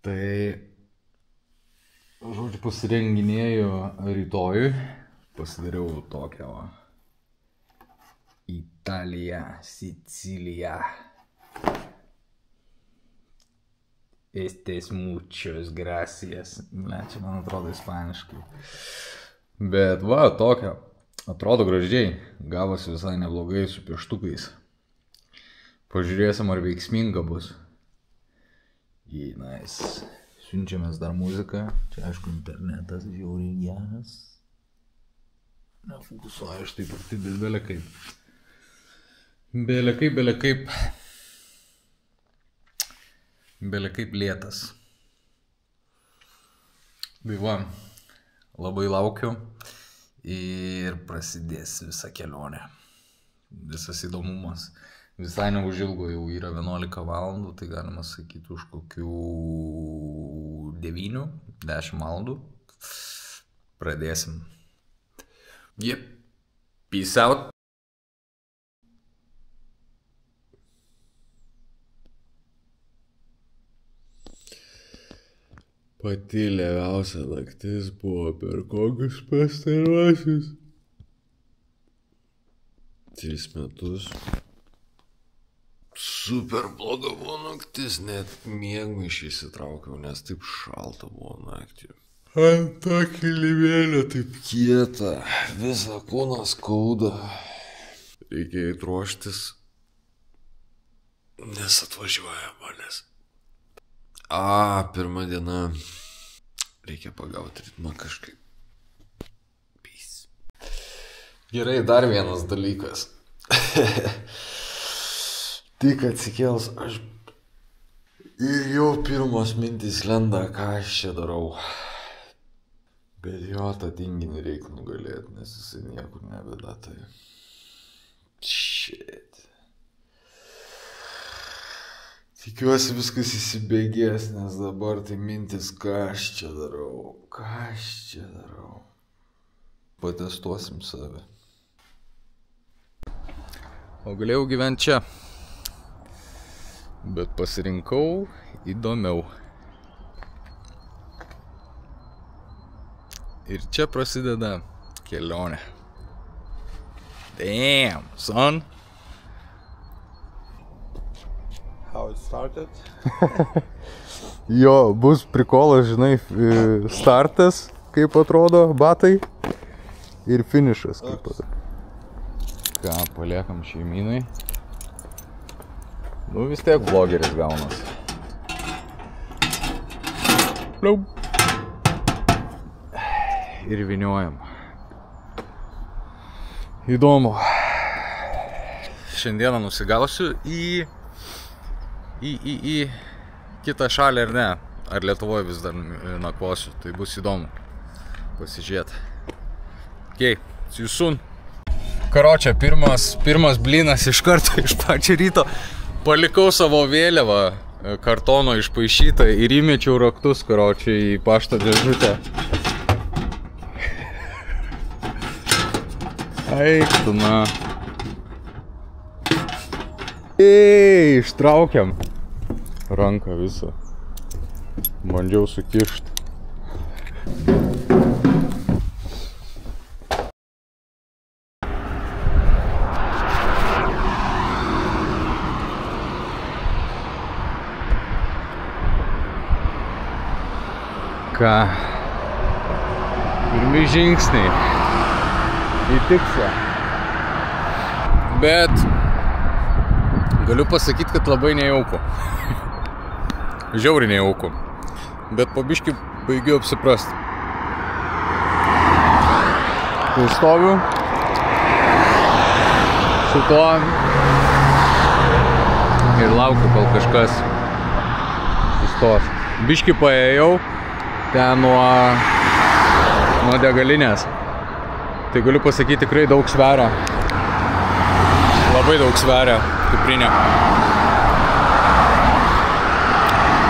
Tai, žodžiu, pasirenginėjau rytojui, pasidariau tokią Italija, Sicilija. Estes muchos gracias. Ne, čia man atrodo ispaniškai. Bet va, tokia. Atrodo gražiai. Gavosi visai neblogai su pieštukais. Pažiūrėsim, ar veiksminga bus. Jei, nice. Siunčiamės dar muziką. Čia, aišku, internetas žiauriai geras. Nefokusuoju aš taip arti, bet belekaip. Belekaip. Belekaip lėtas. Tai va, labai laukiu ir prasidės visa kelionė. Visas įdomumas. Visai neužilgo jau yra 11 valandų, tai galima sakyti už kokių 9-10 valandų. Pradėsim. Yep. Peace out. Pati lėviausia naktis buvo per kokius pastaruosius 3 metus. Super bloga buvo naktis, net miegmaišį įsitraukiau, nes taip šalta buvo naktį. Ant to kilimėlio taip kieta, visą kūną skauda. Reikia įtroštis, nes atvažiuoja manęs. Pirma diena. Reikia pagauti ritmą kažkaip. Peace. Gerai, dar vienas dalykas. Tik atsikėls aš. Ir jau pirmos mintys lenda, ką aš čia darau. Bet jo, tą tinginį reikia nugalėti, nes jisai niekur neveda, tai... Shit. Tikiuosi viskas įsibėgės, nes dabar tai mintis, ką aš čia darau. Patestuosim save. O galėjau gyventi čia. Bet pasirinkau įdomiau. Ir čia prasideda kelionė. Damn, son. How it started? Jo, bus prikolas, žinai, startas, kaip atrodo, batai, ir finišas, kaip atrodo. Ką, paliekam šeimynai. Nu, vis tiek vlogeris gaunas. Pliau. Ir vyniojam. Įdomu. Šiandieną nusigausiu į kitą šalį ar ne, ar Lietuvoje vis dar nakvosiu, tai bus įdomu pasižiūrėti. Okay, see you soon. Karočią, pirmas blynas iš karto, iš pačio ryto, palikau savo vėliavą kartono išpaišytą ir įmečiau raktus, karočią, į pašto dėžutę. Eik tu, na. Ištraukiam ranką visą. Bandžiau sukišti. Ką? Pirmi žingsniai į tikslą. Bet galiu pasakyti, kad labai nejauku. Žiauriai nejauku. Bet po biškį baigiu apsiprasti. Tai stoviu su tuo ir laukiu, kol kažkas sustos. Biškį paėjau ten nuo degalinės. Tai galiu pasakyti, tikrai daug sveria. Labai daug sveria kuprinė.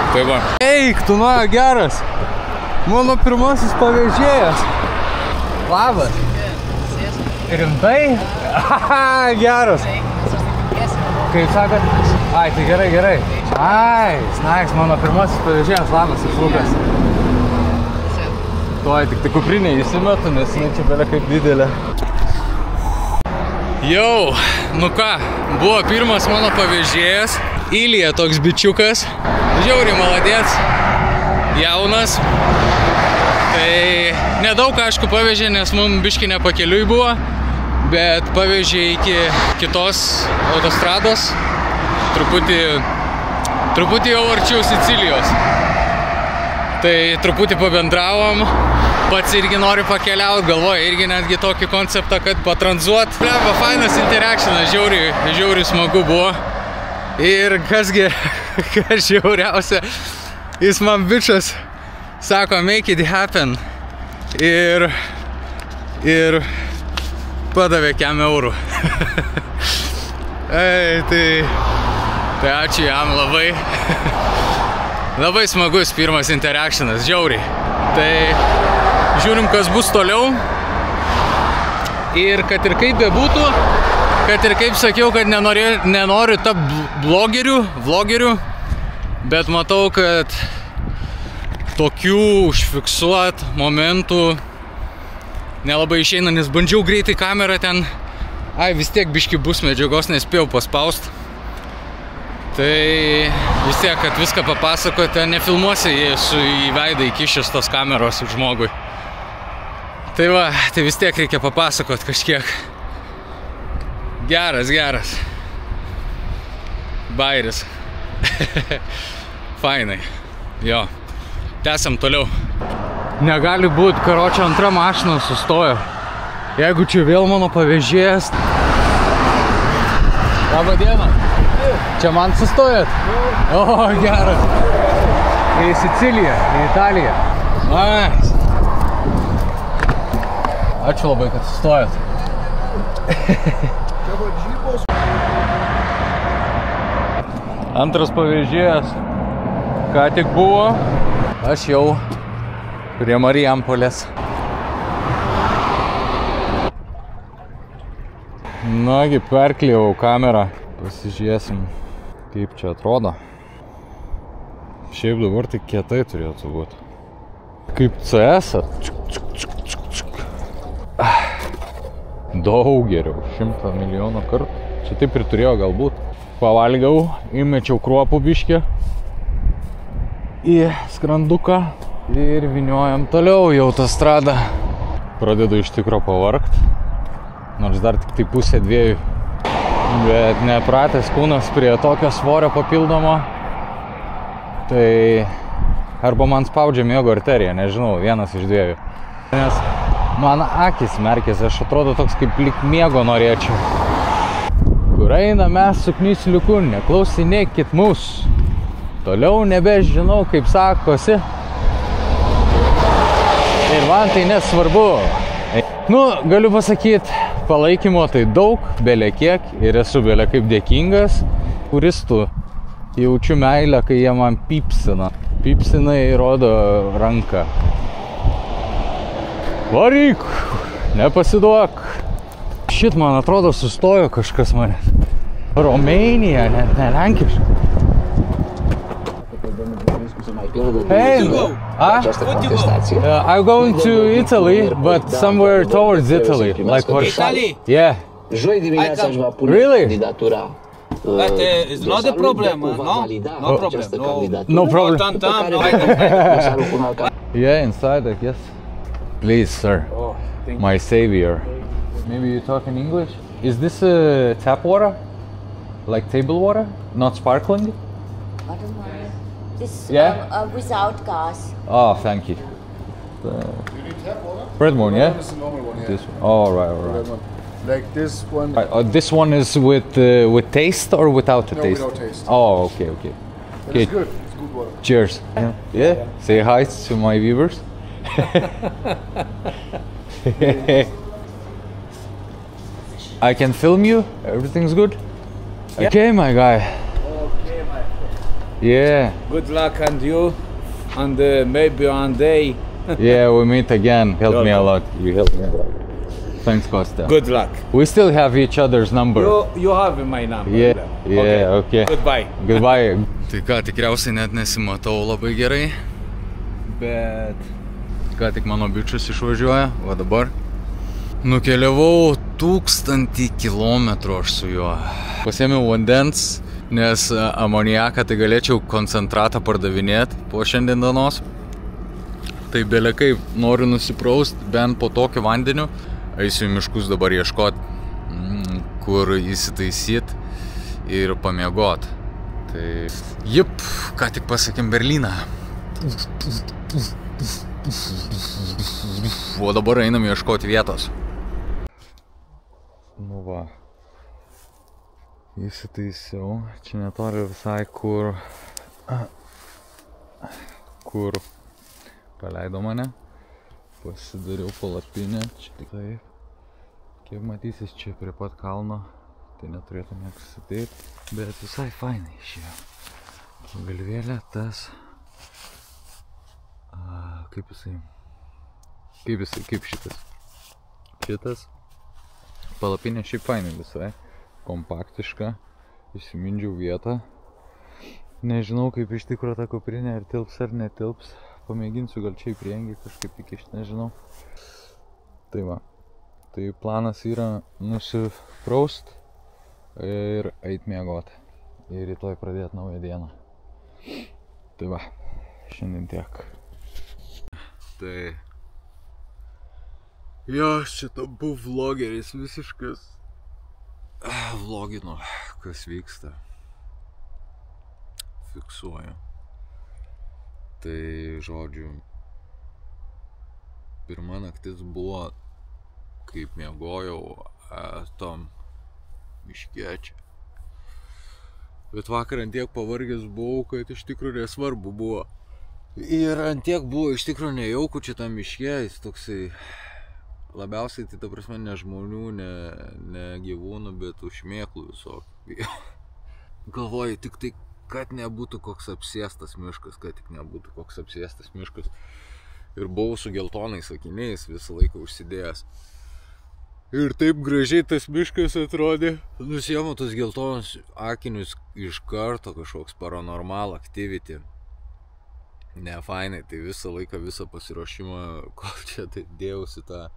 Tai va. Eik, tu nuo geras. Mano pirmasis pavėžėjas. Labas. Rimtai? Geras. Kaip sakot? Ai, tai gerai, gerai. Nice, mano pirmasis pavežėjas Lanas iš Lukas. Tuoj, tik tai kuprinė įsimetu, nes jinai čia belia kaip didelė. Jau, nu ką, buvo pirmas mano pavežėjas. Ilija toks bičiukas. Žiauriai maladėts. Jaunas. Tai nedaug, aišku, pavežė, nes mums biški nepakeliui buvo. Bet pavežė iki kitos autostrados. Truputį jau arčiau Sicilijos. Tai truputį pabendravom. Pats irgi noriu pakeliauti, galvoju irgi netgi tokį konceptą, kad patranzuot. Bleba, fainas interakcionas, žiauriai smagu buvo. Ir kas žiauriausia, jis man bičas sako, make it happen. Ir padavė 100 eurų. Tai ačiū jam labai. Labai smagus pirmas interakcionas, žiauriai. Tai žiūrim, kas bus toliau. Ir kad ir kaip bebūtų, kad ir kaip sakiau, kad nenoriu tapti vlogeriu, bet matau, kad tokių užfiksuot momentų nelabai išeina, nes bandžiau greitai kamerą ten. Vis tiek biški bus medžiagos, nespėjau paspaust. Tai vis tiek, kad viską papasakoti, nefilmuosi su į veidą įkišęs tos kameros žmogui. Tai va, tai vis tiek reikia papasakoti kažkiek. Geras. Bairis. Fainai. Jo. Tęsiam toliau. Negali būti, karočią antra mašina sustojo. Jeigu čia vėl mano pavežėjas. Labą dieną. Čia man sustojat? O, geras. Į Siciliją, į Italiją. Nice. Ačiū labai, kad sustojat. Antras pavežėjas. Ką tik buvo. Aš jau prie Marijampolės. Nagi, perklijau kamerą. Pasižiūrėsim, kaip čia atrodo. Šiaip dabar tik kietai turėtų būti. Kaip CS. Daug geriau, 100 milijonų kartų. Čia taip ir turėjo galbūt. Pavalgiau, įmečiau kruopų biškį į skranduką ir vyniojam toliau į autostradą. Pradedu iš tikro pavargt, nors dar tik tai 1:30. Bet nepratęs kūnas prie tokio svorio papildomo. Tai arba man spaudžia miego arteriją, nežinau, vienas iš dviejų. Nes man akis merkės, aš atrodo toks kaip lyg miego norėčiau. Kur eina mes su Knisliuku, neklausinėkit mūsų. Toliau nebežinau, kaip sakosi. Ir man tai nesvarbu. Nu, galiu pasakyti, palaikymo tai daug, belė kiek, ir esu belė kaip dėkingas. Turistų jaučiu meilę, kai jie man pypsina. Pypsina įrodo ranką. Varyk, nepasiduok. Šit, man atrodo, sustojo kažkas mane. Romėnija, net ne lenkiška. Hey, I'm going to Italy, but somewhere towards Italy. Like Italy? Yeah. Really? But it's not a problem, no? No problem. No problem. No. Yeah, inside, I guess. Please, sir. Oh, My savior. Maybe you talk in English? Is this tap water? Like table water? Not sparkling? Bottom one. This without gas. Oh, thank you. You need tap water? Red one, yeah? This is the normal one, yeah. This one. Oh, right. Red one. Like this one. This one is with taste or without the No, taste? without taste. Oh, okay. But Okay. it's good. It's good water. Cheers. Yeah. Say hi to my viewers. I can film you. Everything's good. Yeah. Okay, my guy. Okay, my friend. Yeah. Good luck and you, and maybe one day. Yeah, we meet again. Help me a lot. You help me a lot. Thanks, Costa. Good luck. We still have each other's number. You have my number. Yeah. Yeah, okay. Goodbye. Goodbye. Tai ką, tikriausiai net nesimatau labai gerai, bet ką tik mano bičius išvažiuoja, o dabar nukeliavau 1000 kilometrų aš su juo. Pasėmiau vandens, nes amoniaką tai galėčiau koncentratą pardavinėti po šiandien dienos. Tai belekai noriu nusipraust bent po tokiu vandeniu. Eisiu į miškus dabar ieškoti, kur įsitaisyt ir pamiegot. Tai jip, ką tik pasakėm Berlyną. O dabar einam ieškoti vietos. Nu va. Įsitaisiau. Čia netoli visai kur paleido mane. Pasidariau palapinę. Čia tik taip. Kaip matysis, čia prie pat kalno. Tai neturėtų niekas ateit. Bet visai fainai išėjo. Galvėlė tas. Kaip šitas. Šitas. Palapinė šiaip fainai visai. Kompaktiška. Įsimindžiau vietą. Nežinau, kaip iš tikrųjų ta kuprinė ar tilps ar netilps. Pamėginsiu gal čia į priengį kažkaip įkišti, nežinau. Tai va. Tai planas yra nusipraust ir eit miegot. Ir rytoj pradėti naują dieną. Tai va, šiandien tiek. Tai... Jo, čia tampu vlogeris visiškas. Vloginu, kas vyksta. Fiksuoju. Tai, žodžiu, pirma naktis buvo, kaip miegojau tom miške čia. Bet vakar ant tiek pavargęs buvau, kad iš tikrųjų nesvarbu buvo. Ir ant tiek buvo iš tikrųjų nejauku čia tam miške, jis toksai labiausiai, tai ta prasme, ne žmonių, ne gyvūnų, bet šmėklų visokių. Galvoju, tik tai, kad nebūtų koks apsėstas miškas, Ir buvau su geltonais akiniais visą laiką užsidėjęs. Ir taip gražiai tas miškas atrodė. Nusiemu tos geltonus akinius iš karto kažkoks paranormal activity. Ne, fainai, tai visą laiką, visą pasiruošimą, kol čia tai dėjausi tą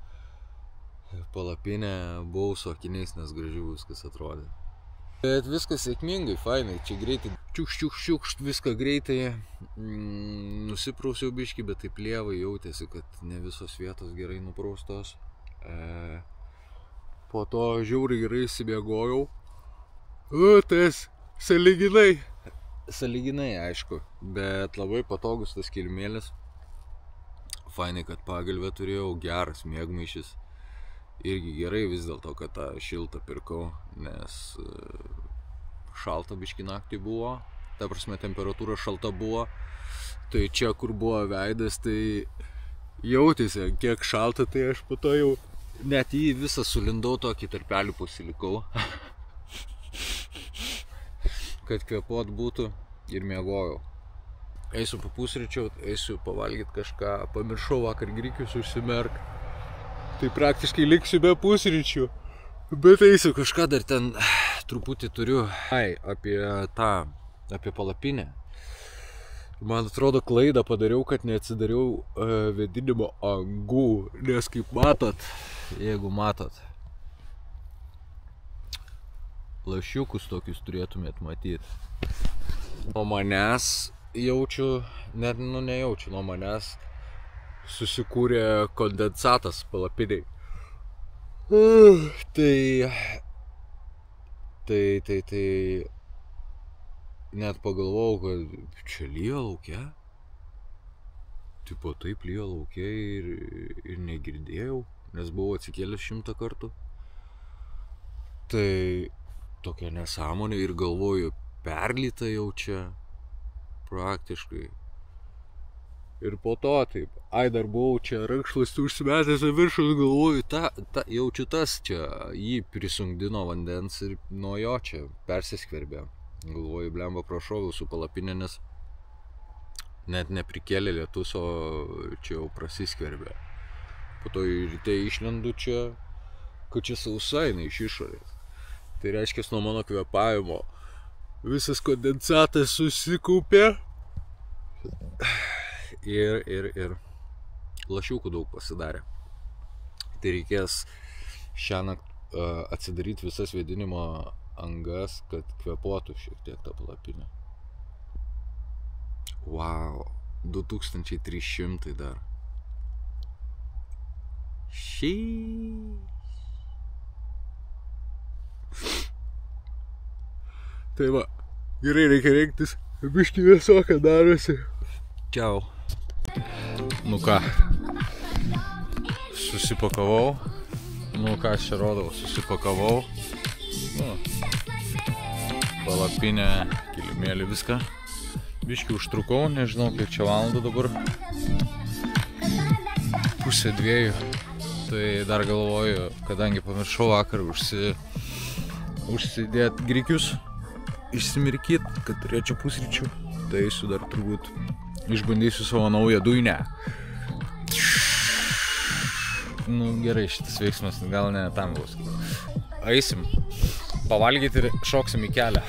palapinę, buvau su akiniais, nes gražiai viskas atrodė. Bet viskas sėkmingai, fainai, čia greitai čiukšt, viską greitai nusiprausiau biškį, bet taip lievai jautėsi, kad ne visos vietos gerai nupraustos. Po to žiauriai gerai įsimiegojau. Tas sąlyginai, aišku, bet labai patogus tas kilimėlis. Fainai, kad pagalvę turėjau, geras miegmaišis. Irgi gerai vis dėlto, kad tą šiltą pirkau, nes šalta biškį naktį buvo, ta prasme temperatūra šalta buvo, tai čia kur buvo veidas, tai jautėsi, kiek šalta, tai aš po to jau net jį visą sulindau, tokį tarpelį pasilikau, kad kvėpuot būtų ir miegojau. Eisiu papusryčiaut, eisiu pavalgyt kažką, pamiršau vakar grikius užsimerkt. Tai praktiškai liksiu be pusryčių. Bet eisiu kažką dar ten truputį turiu. Apie palapinę. Man atrodo, klaidą padariau, kad neatsidariau vėdinimo angų. Nes kaip matot, jeigu matot, lašiukus tokius turėtumėt matyti. Nuo manęs jaučiu, net nejaučiu, nuo manęs susikūrė kondensatas palapiniai. Tai net pagalvojau, kad čia lyja lauke. Tipo taip lyja lauke ir negirdėjau, nes buvau atsikėlęs 100 kartų. Tai tokia nesąmonė ir galvoju, perlyta jau čia praktiškai. Ir po to taip, dar buvau čia rankšluostį užsimetęs ant viršaus, galvoju, jaučiu tas čia, jį prisungdino vandens ir nuo jo čia persiskverbė. Galvoju, blemba prašoviau su palapinė, nes net neprikėlė lietus, o čia jau prasiskverbė. Po to ryte išlendu čia, kad čia sausa eina iš išorės. Tai reiškia, nuo mano kvėpavimo Visas kondensatas susikaupė. Ir lašiukų daug pasidarė. Tai reikės šiąnakt atsidaryti visas vėdinimo angas, kad kvėpuotų šiek tiek tą palapinę. Wow, 2300 dar. Tai va, gerai reikia reiktis, biškį visoką darosi. Čiau. Nu ką, susipakavau. Nu ką aš čia rodau, susipakavau. Nu, palapinę, kilimėlį, viską. Biškį užtrukau, nežinau kiek čia valandų dabar. 1:30. Tai dar galvoju, kadangi pamiršau vakar užsidėt grikius, išsimirkyt, kad turėčiau pusryčių. Tai eisiu dar turbūt išbandysiu savo naują dujnę. Nu gerai, šitas veiksmas gal ne tam bus. Eisim pavalgyti ir šoksim į kelią.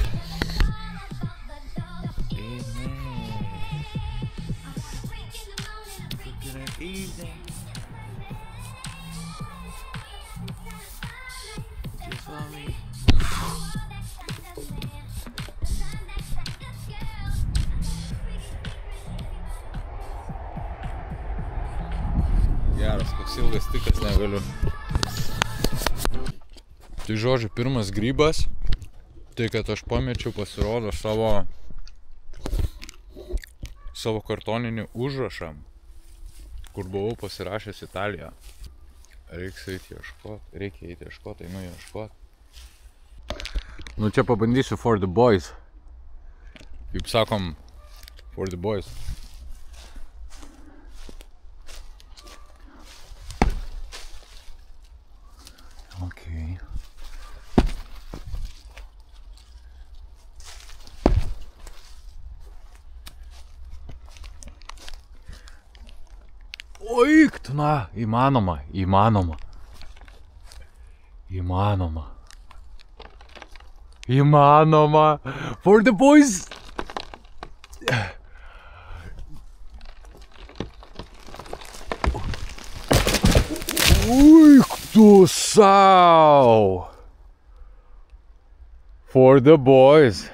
Geras, koks ilgas tikas, negaliu. Tai žodžiu, pirmas grybas, tai kad aš pamečiau, pasirodo savo kartoninį užrašą, kur buvau pasirašęs Italiją. Reikia eiti ieškot, einu ieškot. Nu čia pabandysiu for the boys. Kaip sakom, for the boys. Okay. Oik, na, įmanoma. For the boys. Oik, tu sau. For the boys.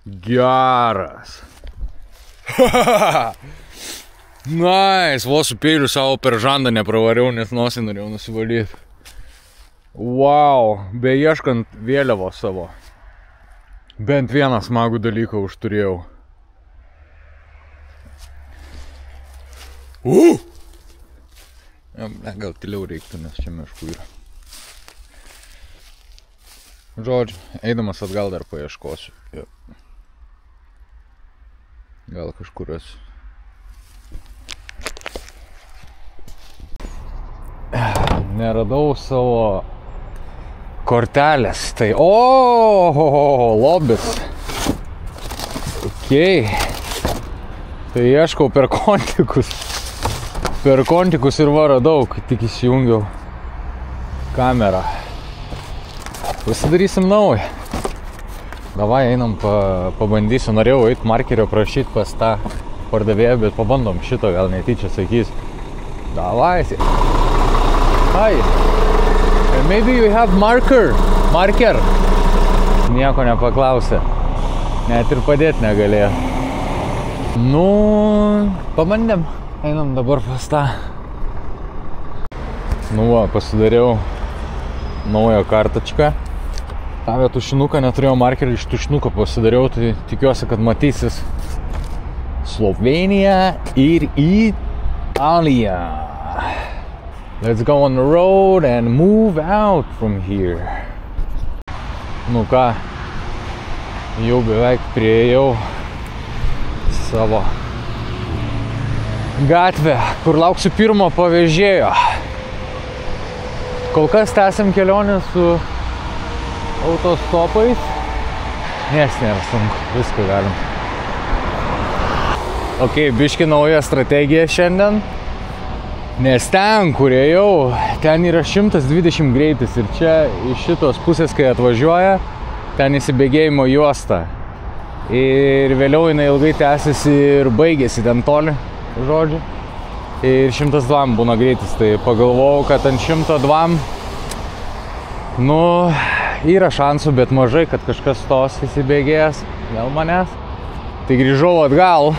Geras. Nice, vos su peiliu savo per žandą nepravariau, nes nosį norėjau nusivalyti. Wow, beieškant vėliavos savo. Bent vieną smagų dalyką užturėjau. Gal tyliau reiktų, nes čia miškų yra. Žodžiu, eidamas atgal dar paieškosiu. Gal kažkur esu. Neradau savo kortelės, tai lobis. Okay. Tai ieškau per kontikus ir va radau, tik įsijungiau kamerą. Pasidarysim naują. Davai, einam, pabandysiu, norėjau eit markerio prašyti pas tą pardavėją, bet pabandom šito, gal netyčia sakys. Davai. Hi, maybe you have marker. Nieko nepaklausė, net ir padėti negalėjo. Nu, pabandėm, einam dabar pas tą. Nu va, pasidariau naują kartačką. Tavę tušinuką neturėjau markerį, iš tušinuko pasidariau, tai tikiuosi, kad matysis Slovenija ir Italija. Let's go on the road and move out from here. Nu ką, jau beveik priėjau savo gatvę, kur lauksiu pirmo pavežėjo. Kol kas tęsiam kelionę su autostopais. Nes nėra sunku, viską galim. Ok, biški nauja strategija šiandien. Nes ten, kur ėjau, ten yra 120 greitis ir čia iš šitos pusės, kai atvažiuoja, ten įsibėgėjimo juosta. Ir vėliau jinai ilgai tęsiasi ir baigėsi ten toli, žodžiu. Ir 102 būna greitis, tai pagalvojau, kad ant 102, nu, yra šansų, bet mažai, kad kažkas tos įsibėgėjęs dėl manęs. Tai grįžau atgal,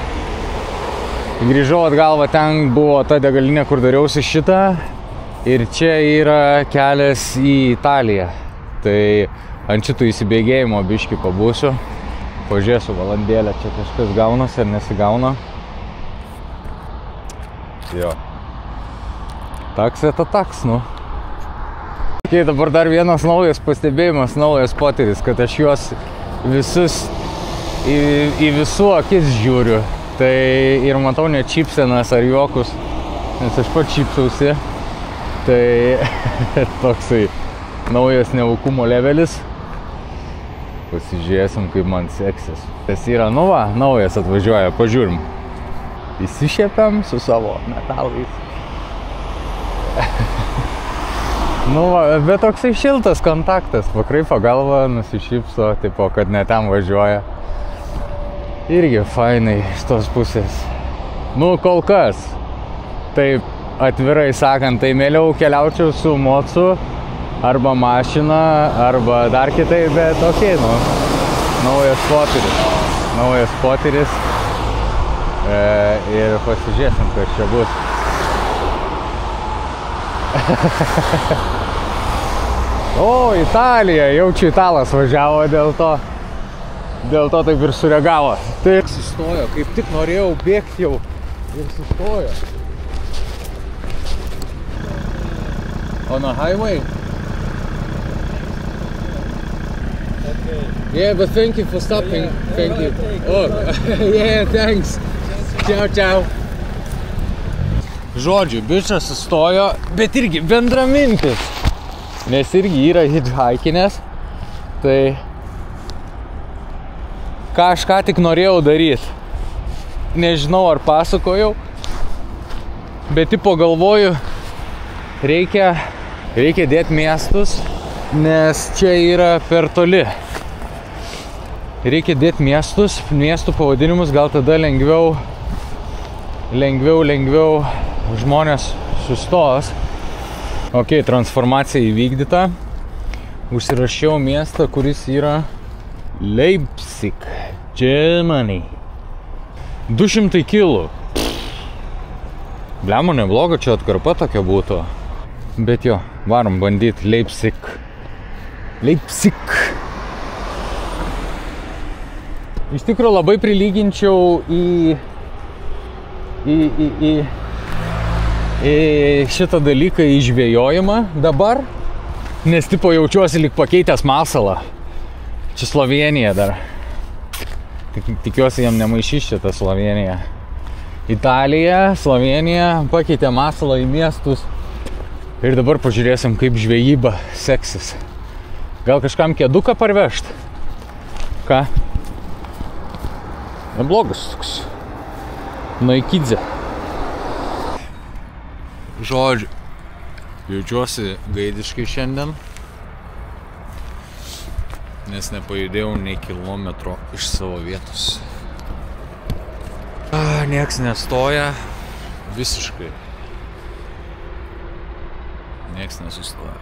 va ten buvo ta degalinė, kur dariausi šitą. Ir čia yra kelias į Italiją. Tai ant šitų įsibėgėjimo biškį pabūsiu. Pažiūrėsiu valandėlę, čia kažkas gaunasi ar nesigauna. Jo. Taks, nu. Ok, dabar dar vienas naujas pastebėjimas, naujas potyris, kad aš juos visus į visų akis žiūriu. Tai ir matau net šypsenas ar juokus, nes aš pat šypsausi. Tai toksai naujas neaukumo levelis. Pasižiūrėsim, kaip man seksis. Tas yra, nu va, naujas atvažiuoja, pažiūrim. Įsišėpiam su savo metalais. Nu va, bet toksai šiltas kontaktas. Pakraipo galvą, nusišypso, tipo, kad ne ten važiuoja. Irgi fainai iš tos pusės. Nu, kol kas. Taip, atvirai sakant, tai mieliau keliaučiau su mocu. Arba mašina, arba dar kitai, bet okei, nu, naujas potyris. Ir pasižiūrėsim, kas čia bus. O, Italija, jaučiu italas važiavo dėl to taip ir sureagavo. Taip sustojo, kaip tik norėjau bėgti jau ir sustojo. On a highway? Yeah, but thank you for stopping. Thank you. Oh, yeah, thanks. Ciao. Žodžiu, bičas sustojo, bet irgi bendramintis. Nes irgi yra hitchhikinės. Tai ką aš ką tik norėjau daryti. Nežinau, ar pasakojau, bet tipo galvoju, reikia dėti miestus, nes čia yra per toli. Reikia dėti miestų pavadinimus, gal tada lengviau žmonės sustos. Ok, transformacija įvykdyta. Užsirašiau miestą, kuris yra Leipzig, Germany. 200 kilų. Blemo, neblogo, čia atkarpa tokia būtų. Bet jo, varom bandyti Leipzig. Iš tikrųjų labai prilyginčiau į šitą dalyką, į žvejojimą dabar, nes tipo jaučiuosi lyg pakeitęs masalą. Čia Slovenija dar. Tikiuosi jam nemaišys čia ta Slovenija. Italija, Slovenija pakeitė masalą į miestus. Ir dabar pažiūrėsim, kaip žvejyba seksis. Gal kažkam kėduką parvežt? Ką? Neblogas toks. Naikidze. Žodžiu, jaučiuosi gaidiškai šiandien, nes nepajudėjau nei kilometro iš savo vietos. Nieks nestoja, visiškai. Nieks nesustoja.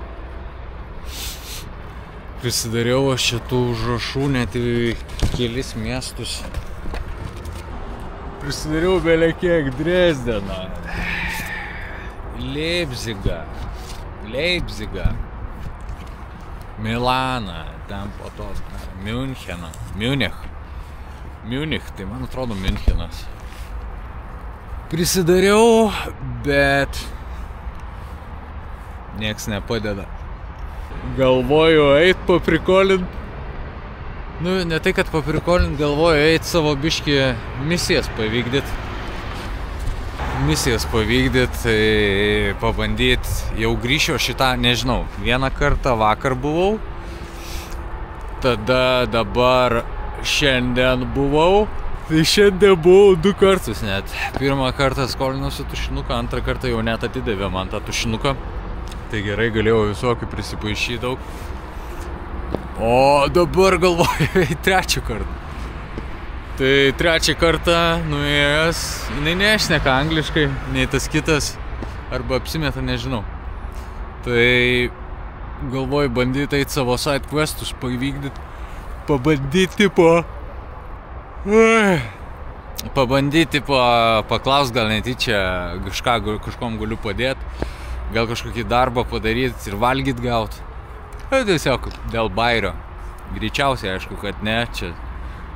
Prisidariau aš šitų užrašų net į kelis miestus. Prisidariau belekiek Dresdeną, Leipzigą, Milaną, ten po to Miuncheną, Miunich, tai man atrodo Miunchenas. Prisidariau, bet nieks nepadeda. Galvoju eit paprikolint. Nu, ne tai, kad paprikolint, galvoju eit savo biškį misijas pavykdyt. Tai pabandyt, jau grįšiu šitą, nežinau, vieną kartą vakar buvau, tada dabar šiandien buvau, tai šiandien buvau 2 kartus net. Pirmą kartą skolinusi tušinuką, antrą kartą jau net atidavė man tą tušinuką, tai gerai galėjau visokių prisipaišyti daug. O dabar galvoju trečią kartą. Tai trečią kartą nuėjęs, jinai nešneka angliškai, nei tas kitas, arba apsimeta, nežinau. Tai galvoju bandyti eit savo side questus, pavykdyti, pabandyti paklaust, gal netyčia kažkom galiu padėti, gal kažkokį darbą padaryti ir valgyt gaut. Tiesiog dėl bairio. Greičiausiai, aišku, kad ne, čia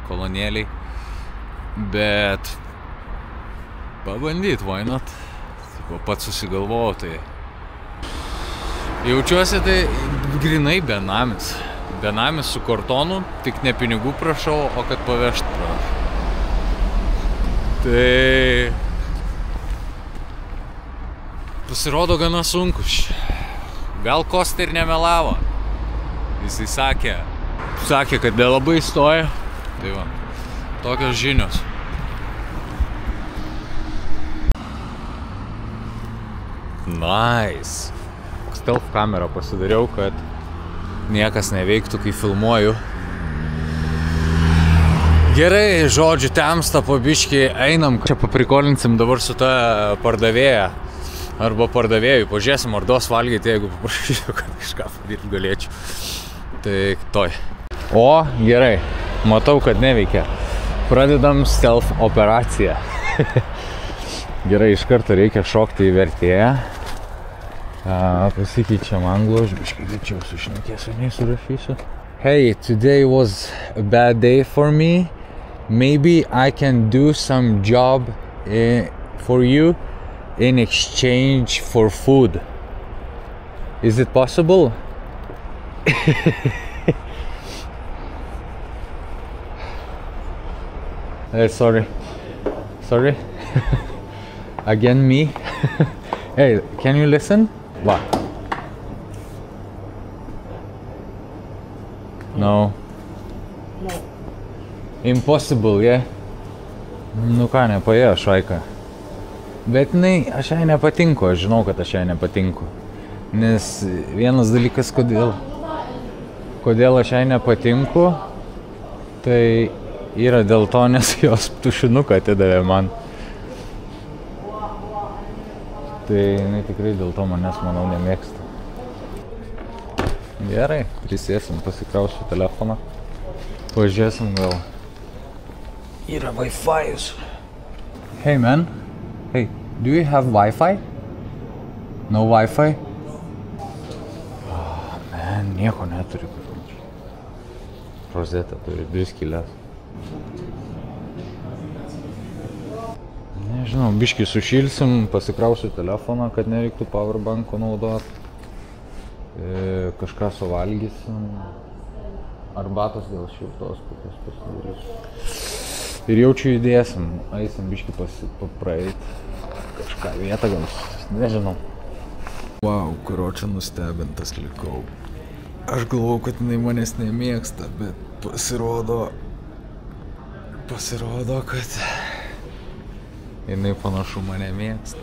kolonėliai. Bet pabandyt, why not? Pats susigalvojau, tai jaučiuosi tai grinai benamis. Benamis su kartonu, tik ne pinigų prašau, o kad pavežt prašau. Tai pasirodo gana sunkus. Gal Kosta ir nemelavo. Jisai sakė, kad nelabai stoja. Tai va, tokios žinios. Nice. Stealth kamerą pasidariau, kad niekas neveiktų, kai filmuoju. Gerai, žodžiu, temsta po biškį, einam. Čia paprikolinsim dabar su ta pardavėja. Arba pardavėjui, pažiūrėsim, ar duos valgyti, jeigu paprašysiu, kad kažką padaryti galėčiau. Tai toj. O, gerai, matau, kad neveikia. Pradedam stealth operaciją. Gerai, iš karto reikia šokti į vertėją. Pasikeičiam anglų, aš biškai greičiau sušnekėsiu, nei surašysiu. Hey, today was a bad day for me. Maybe I can do some job for you in exchange for food. Is it possible? Sorry. Again me. Hey, can you listen? What? No. Impossible, yeah? Nu ką, nepaėjo šaika. Bet aš jai nepatinku, aš žinau, kad aš jai nepatinku. Nes vienas dalykas, kodėl aš jai nepatinku, tai yra dėl to, nes jos tušinuką atidavė man. Tai jinai tikrai dėl to manęs, manau, nemėgsta. Gerai, prisėsim, pasikrausiu telefoną. Pažiūrėsim gal. Yra Wi-Fi'us. Hey man. Hey, do you have Wi-Fi? No Wi-Fi? Oh, man, nieko neturi. Rozetą turi 2 skylės. Nežinau, biškį sušilsim, pasikrausiu telefoną, kad nereiktų powerbanko naudoti. Kažką suvalgysim. Arbatos dėl šiltos kokios pasidarysiu. Ir jaučiu judėsim, eisim biškį papraeit. Kažką vietą gal, nežinau. Wow, karočią nustebintas likau. Aš galvau, kad jinai manęs nemėgsta, bet pasirodo, kad jinai panašu mane mėgsta.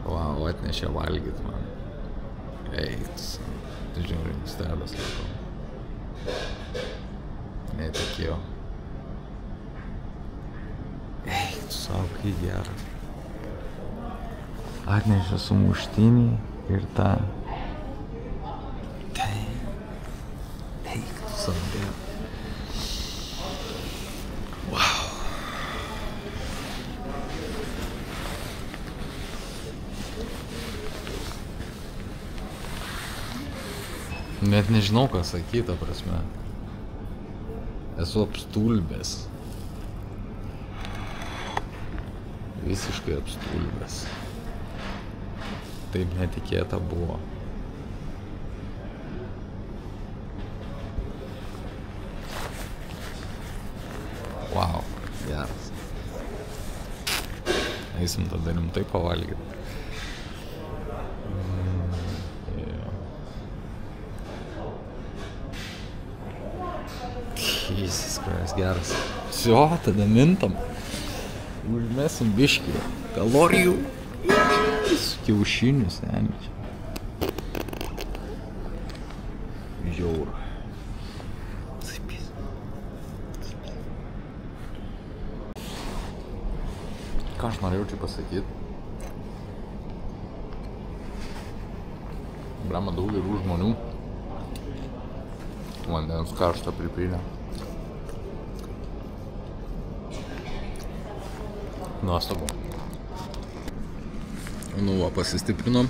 Wow, atnešė valgyt man. Eiktus, žiūrėjau, nustebęs likau. Netikėjau. Eik, tu savo, kai gera. Atnešė sumuštinį ir tą. Eik, tu savo, gera. Wow. Net nežinau, ką sakyti, ta prasme. Esu apstulbęs. Visiškai apstulbęs. Taip netikėta buvo. Wow, geras. Eisim tada rimtai pavalgyti. Jesus Christ, geras. Vsio, tada mintam. Užmesim biškį. Kalorijų. Kiaušinius, seniai. Žiauru. Ką aš norėjau čia pasakyti? Blema daug gerų žmonių. Vandens karštą pripylę. Nuostabu. Nu va, pasistiprinom.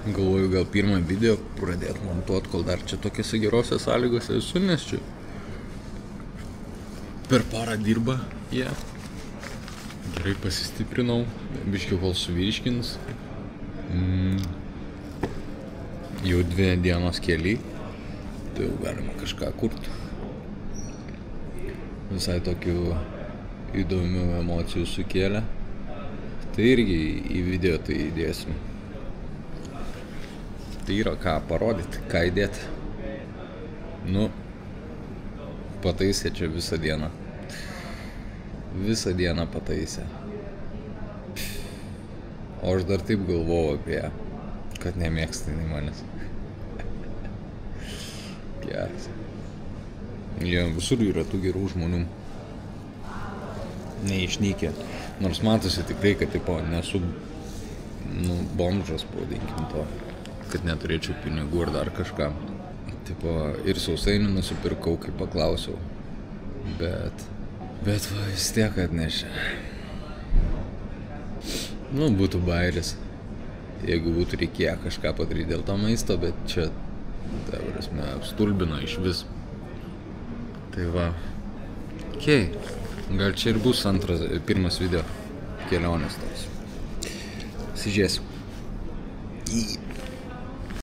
Galvoju, gal pirmą video pradėt montuot, kol dar čia tokiose gerose sąlygose esu, nes čia per parą dirba jie. Gerai pasistiprinau, biškiau kol suvirškins. Jau 2 dienos kely, tai jau galima kažką kurti. Visai tokių įdomių emocijų sukėlė. Tai irgi į video tai įdėsim. Tai yra ką parodyti, ką įdėti. Nu, pataisė čia visą dieną. Visą dieną pataisė. O aš dar taip galvojau apie ją, kad nemėgsta jinai manęs. Geras. Jie visur yra tų gerų žmonių. Neišnykė. Nors matosi tikrai, kad tipo, nesu bomžas, pavadinkim to. Kad neturėčiau pinigų ar dar kažką. Tipo, ir sausainių nusipirkau, kai paklausiau. Bet va, vis tiek atnešė. Nu, būtų bairis. Jeigu būtų reikėję kažką padaryti dėl to maisto, bet čia, ta prasme, apstulbino iš vis. Tai va. Okei. Gal čia ir bus pirmas video kelionės toks. Sižiūrėsiu.